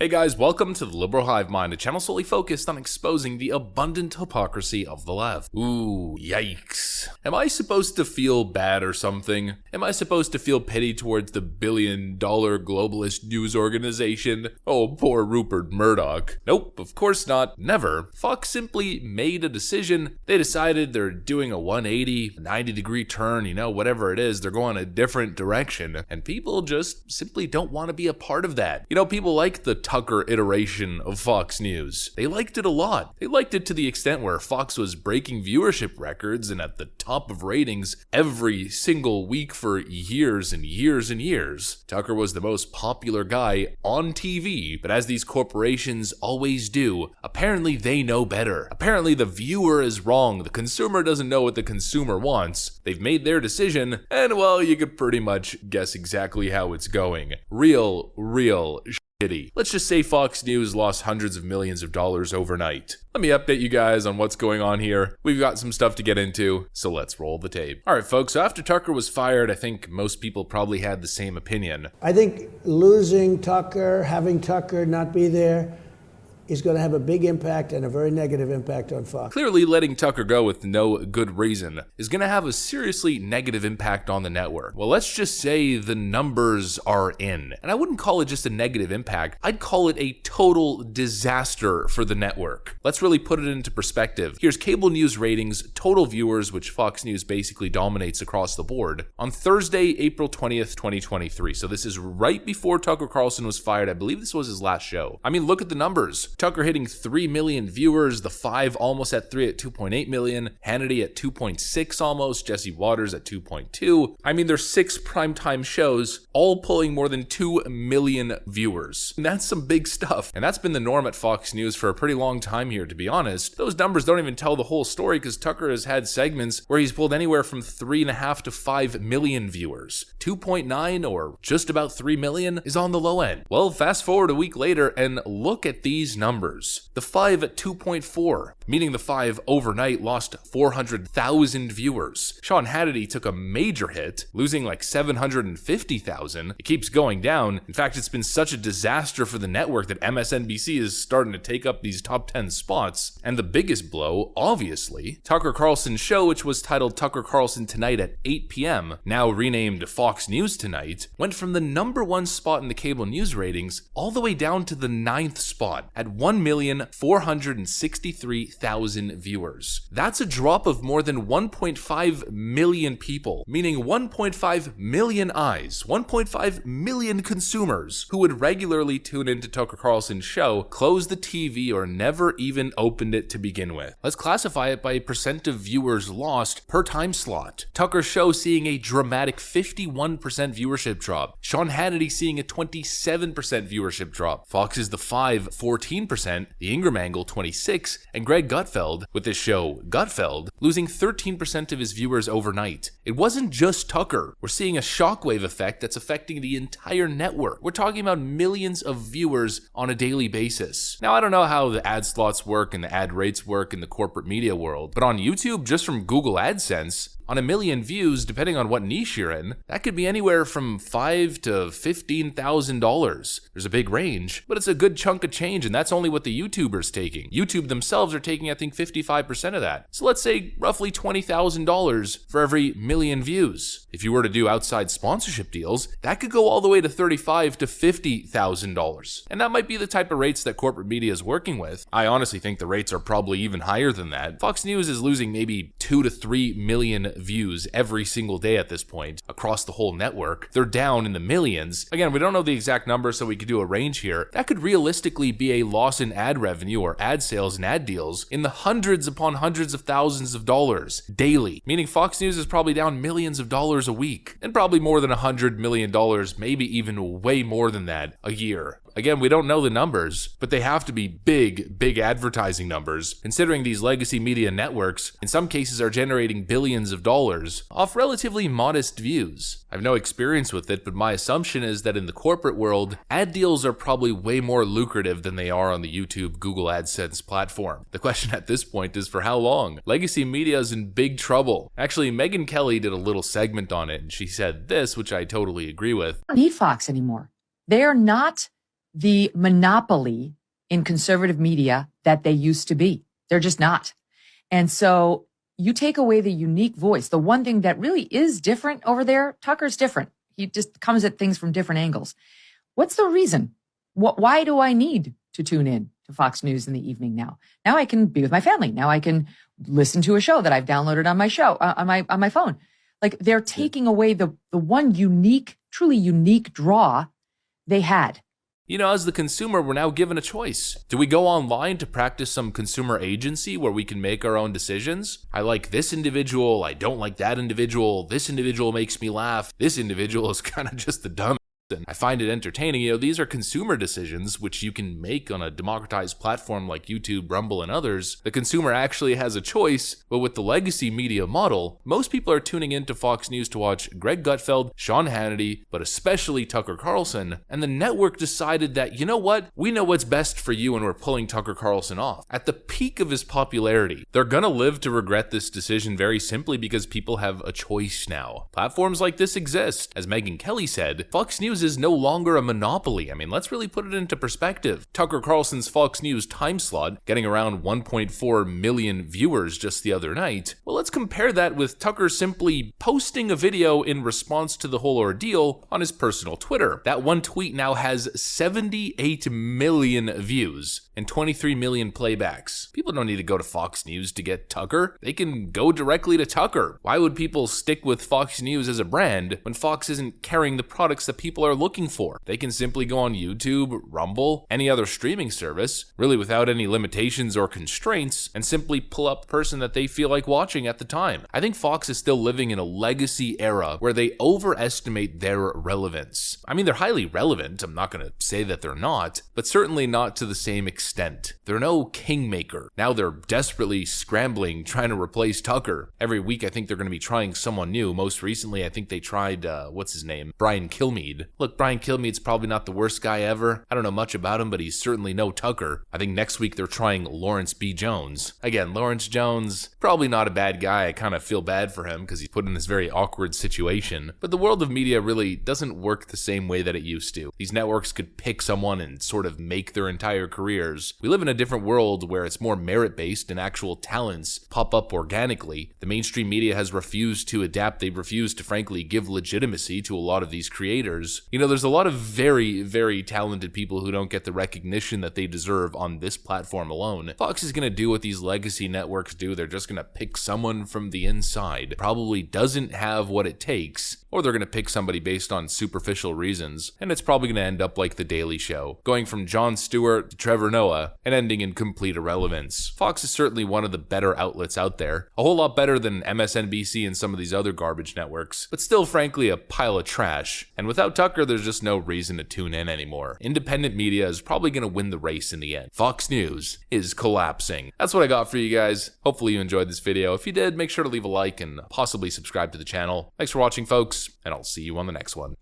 Hey guys, welcome to the Liberal Hive Mind, a channel solely focused on exposing the abundant hypocrisy of the left. Ooh, yikes. Am I supposed to feel bad or something? Am I supposed to feel pity towards the billion-dollar globalist news organization? Oh, poor Rupert Murdoch. Nope, of course not. Never. Fox simply made a decision. They decided they're doing a 180, 90-degree turn, whatever it is, they're going a different direction. And people just simply don't want to be a part of that. People like the Tucker iteration of Fox News. They liked it a lot. They liked it to the extent where Fox was breaking viewership records and at the top of ratings every single week for years and years and years. Tucker was the most popular guy on TV, but as these corporations always do, apparently they know better. Apparently the viewer is wrong. The consumer doesn't know what the consumer wants. They've made their decision, and well, you could pretty much guess exactly how it's going. Real shitty. Let's just say Fox News lost hundreds of millions of dollars overnight. Let me update you guys on what's going on here. We've got some stuff to get into, so let's roll the tape. Alright folks, so after Tucker was fired, I think most people probably had the same opinion. I think losing Tucker, having Tucker not be there, is going to have a big impact and a very negative impact on Fox. Clearly, letting Tucker go with no good reason is going to have a seriously negative impact on the network. Well, let's just say the numbers are in. And I wouldn't call it just a negative impact. I'd call it a total disaster for the network. Let's really put it into perspective. Here's cable news ratings, total viewers, which Fox News basically dominates across the board, on Thursday, April 20th, 2023. So this is right before Tucker Carlson was fired. I believe this was his last show. I mean, look at the numbers. Tucker hitting 3 million viewers, The Five almost at 3 at 2.8 million, Hannity at 2.6 almost, Jesse Waters at 2.2. I mean, there's 6 primetime shows, all pulling more than 2 million viewers. And that's some big stuff. And that's been the norm at Fox News for a pretty long time here, to be honest. Those numbers don't even tell the whole story because Tucker has had segments where he's pulled anywhere from 3.5 to 5 million viewers. 2.9 or just about 3 million is on the low end. Well, fast forward a week later and look at these numbers. The Five at 2.4, meaning The Five overnight lost 400,000 viewers. Sean Hannity took a major hit, losing like 750,000. It keeps going down. In fact, it's been such a disaster for the network that MSNBC is starting to take up these top 10 spots. And the biggest blow, obviously, Tucker Carlson's show, which was titled Tucker Carlson Tonight at 8 p.m., now renamed Fox News Tonight, went from the #1 spot in the cable news ratings all the way down to the 9th spot at 1,463,000 viewers. That's a drop of more than 1.5 million people, meaning 1.5 million eyes, 1.5 million consumers who would regularly tune into Tucker Carlson's show, closed the TV or never even opened it to begin with. Let's classify it by percent of viewers lost per time slot. Tucker's show seeing a dramatic 51% viewership drop. Sean Hannity seeing a 27% viewership drop. Fox's The Five 14%, The Ingram Angle 26%, and Greg Gutfeld, with his show Gutfeld, losing 13% of his viewers overnight. It wasn't just Tucker. We're seeing a shockwave effect that's affecting the entire network. We're talking about millions of viewers on a daily basis. Now, I don't know how the ad slots work and the ad rates work in the corporate media world, but on YouTube, just from Google AdSense, on 1 million views, depending on what niche you're in, that could be anywhere from $5,000 to $15,000. There's a big range, but it's a good chunk of change, and that's only what the YouTuber's taking. YouTube themselves are taking, I think, 55% of that. So let's say roughly $20,000 for every 1 million views. If you were to do outside sponsorship deals, that could go all the way to $35,000 to $50,000. And that might be the type of rates that corporate media is working with. I honestly think the rates are probably even higher than that. Fox News is losing maybe 2 to 3 million views every single day at this point across the whole network. They're down in the millions. Again, we don't know the exact number, so we could do a range here. That could realistically be a loss in ad revenue or ad sales and ad deals in the hundreds upon hundreds of thousands of dollars daily, meaning Fox News is probably down millions of dollars a week and probably more than $100 million, maybe even way more than that a year. Again, we don't know the numbers, but they have to be big advertising numbers, considering these legacy media networks, in some cases, are generating billions of dollars off relatively modest views. I have no experience with it, but my assumption is that in the corporate world, ad deals are probably way more lucrative than they are on the YouTube Google AdSense platform. The question at this point is for how long? Legacy media is in big trouble. Actually, Megyn Kelly did a little segment on it, and she said this, which I totally agree with. Don't need Fox anymore. They're not the monopoly in conservative media that they used to be. They're just not. And so you take away the unique voice. The one thing that really is different over there, Tucker's different. He just comes at things from different angles. What's the reason? Why do I need to tune in to Fox News in the evening now? Now I can be with my family. Now I can listen to a show that I've downloaded on my phone. Like, they're taking away the one unique, truly unique draw they had. You know, as the consumer, we're now given a choice. Do we go online to practice some consumer agency where we can make our own decisions? I like this individual, I don't like that individual, this individual makes me laugh, this individual is kind of just the dumb. And I find it entertaining. You know, these are consumer decisions which you can make on a democratized platform like YouTube, Rumble, and others. The consumer actually has a choice, but with the legacy media model, most people are tuning into Fox News to watch Greg Gutfeld, Sean Hannity, but especially Tucker Carlson, and the network decided that, you know what, we know what's best for you and we're pulling Tucker Carlson off. At the peak of his popularity, they're gonna live to regret this decision very simply because people have a choice now. Platforms like this exist. As Megyn Kelly said, Fox News is no longer a monopoly. I mean, let's really put it into perspective. Tucker Carlson's Fox News time slot getting around 1.4 million viewers just the other night. Well, let's compare that with Tucker simply posting a video in response to the whole ordeal on his personal Twitter. That one tweet now has 78 million views and 23 million playbacks. People don't need to go to Fox News to get Tucker. They can go directly to Tucker. Why would people stick with Fox News as a brand when Fox isn't carrying the products that people are looking for? They can simply go on YouTube, Rumble, any other streaming service, really without any limitations or constraints, and simply pull up the person that they feel like watching at the time. I think Fox is still living in a legacy era where they overestimate their relevance. I mean, they're highly relevant. I'm not going to say that they're not, but certainly not to the same extent. They're no kingmaker. Now they're desperately scrambling, trying to replace Tucker. Every week, I think they're going to be trying someone new. Most recently, I think they tried, what's his name? Brian Kilmeade. Look, Brian Kilmeade's probably not the worst guy ever. I don't know much about him, but he's certainly no Tucker. I think next week they're trying Lawrence B. Jones. Again, Lawrence Jones, probably not a bad guy. I kind of feel bad for him because he's put in this very awkward situation. But the world of media really doesn't work the same way that it used to. These networks could pick someone and sort of make their entire careers. We live in a different world where it's more merit-based and actual talents pop up organically. The mainstream media has refused to adapt. They've refused to, frankly, give legitimacy to a lot of these creators. You know, there's a lot of very, very talented people who don't get the recognition that they deserve on this platform alone. Fox is going to do what these legacy networks do. They're just going to pick someone from the inside. Probably doesn't have what it takes, or they're going to pick somebody based on superficial reasons, and it's probably going to end up like The Daily Show, going from Jon Stewart to Trevor Noah and ending in complete irrelevance. Fox is certainly one of the better outlets out there, a whole lot better than MSNBC and some of these other garbage networks, but still frankly a pile of trash. And without Tucker, there's just no reason to tune in anymore. Independent media is probably going to win the race in the end. Fox News is collapsing. That's what I got for you guys. Hopefully you enjoyed this video. If you did, make sure to leave a like and possibly subscribe to the channel. Thanks for watching, folks, and I'll see you on the next one.